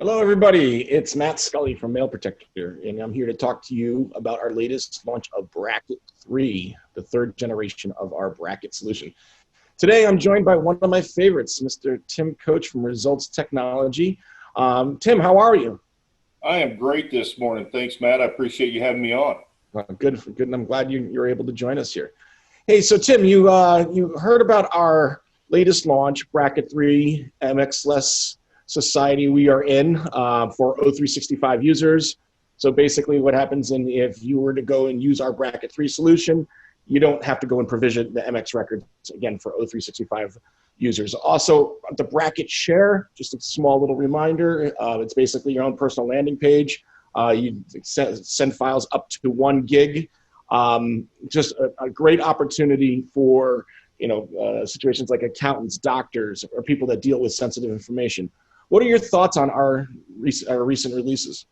Hello, everybody. It's Matt Scully from Mailprotector, and I'm here to talk to you about our latest launch of Bracket 3, the third generation of our bracket solution. Today, I'm joined by one of my favorites, Mr. Tim Coach from Results Technology. Tim, how are you? I am great this morning. Thanks, Matt. I appreciate you having me on. Good, and I'm glad you're able to join us here. Hey, so Tim, you heard about our latest launch, Bracket 3 MX-less society we are in for O365 users. So basically what happens if you were to go and use our Bracket 3 solution, you don't have to go and provision the MX records again for O365 users. Also, the Bracket Share, just a small little reminder, it's basically your own personal landing page. You send files up to 1 gig. Just a great opportunity for situations like accountants, doctors, or people that deal with sensitive information. What are your thoughts on our recent releases?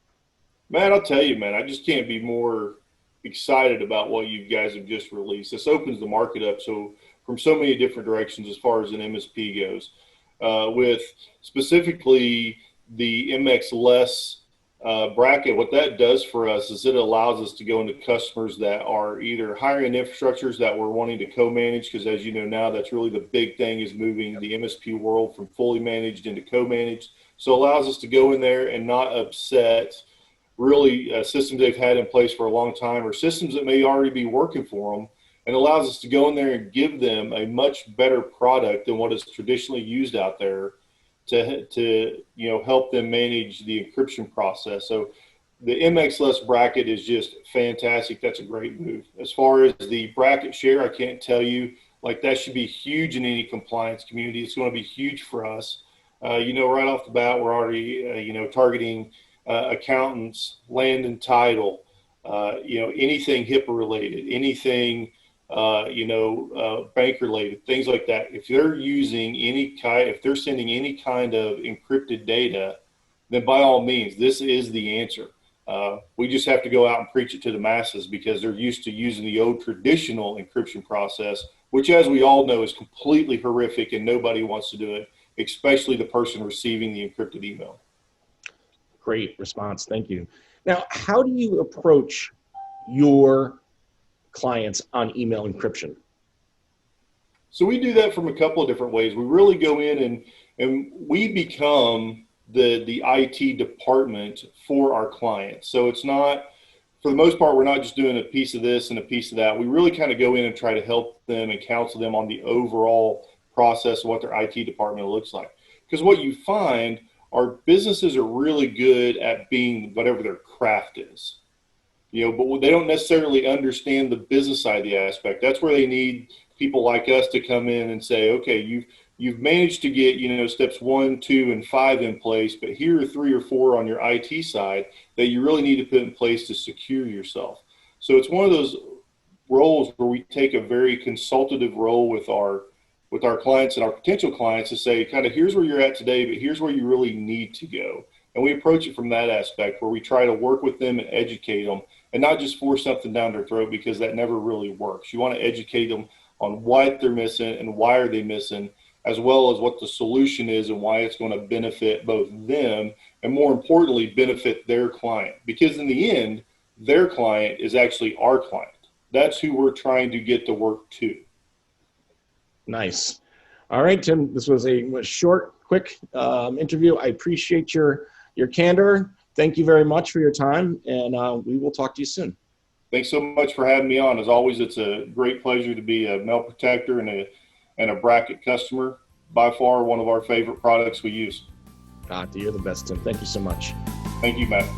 Matt, I'll tell you, man, I just can't be more excited about what you guys have just released. This opens the market up from so many different directions as far as an MSP goes. With specifically the MX less bracket, what that does for us is it allows us to go into customers that are either hiring infrastructures that we're wanting to co-manage, because as you know now, that's really the big thing, is moving the MSP world from fully managed into co-managed. So it allows us to go in there and not upset really systems they've had in place for a long time, or systems that may already be working for them, and allows us to go in there and give them a much better product than what is traditionally used out there to help them manage the encryption process. So the MX-less bracket is just fantastic. That's a great move. As far as the bracket share, I can't tell you, like, that should be huge in any compliance community. It's going to be huge for us. Right off the bat, we're already targeting accountants, land and title, anything HIPAA related, anything bank related, things like that. If they're if they're sending any kind of encrypted data, then by all means, this is the answer. We just have to go out and preach it to the masses, because they're used to using the old traditional encryption process, which, as we all know, is completely horrific and nobody wants to do it, especially the person receiving the encrypted email. Great response. Thank you. Now, how do you approach your clients on email encryption? So we do that from a couple of different ways. We really go in and we become the IT department for our clients. So it's not, for the most part, we're not just doing a piece of this and a piece of that. We really kind of go in and try to help them and counsel them on the overall process of what their IT department looks like. Because what you find are businesses are really good at being whatever their craft is. But they don't necessarily understand the business side of the aspect. That's where they need people like us to come in and say, okay, you've managed to get, steps 1, 2, and 5 in place, but here are 3 or 4 on your IT side that you really need to put in place to secure yourself. So it's one of those roles where we take a very consultative role with our clients and our potential clients to say, kind of, here's where you're at today, but here's where you really need to go. And we approach it from that aspect, where we try to work with them and educate them, and not just force something down their throat, because that never really works. You want to educate them on what they're missing and why are they missing, as well as what the solution is and why it's going to benefit both them and, more importantly, benefit their client. Because in the end, their client is actually our client. That's who we're trying to get to work to. Nice. All right, Tim, this was a short, quick interview. I appreciate your candor. Thank you very much for your time, and we will talk to you soon. Thanks so much for having me on. As always, it's a great pleasure to be a Mailprotector and a bracket customer. By far, one of our favorite products we use. You're the best, Tim. Thank you so much. Thank you, Matt.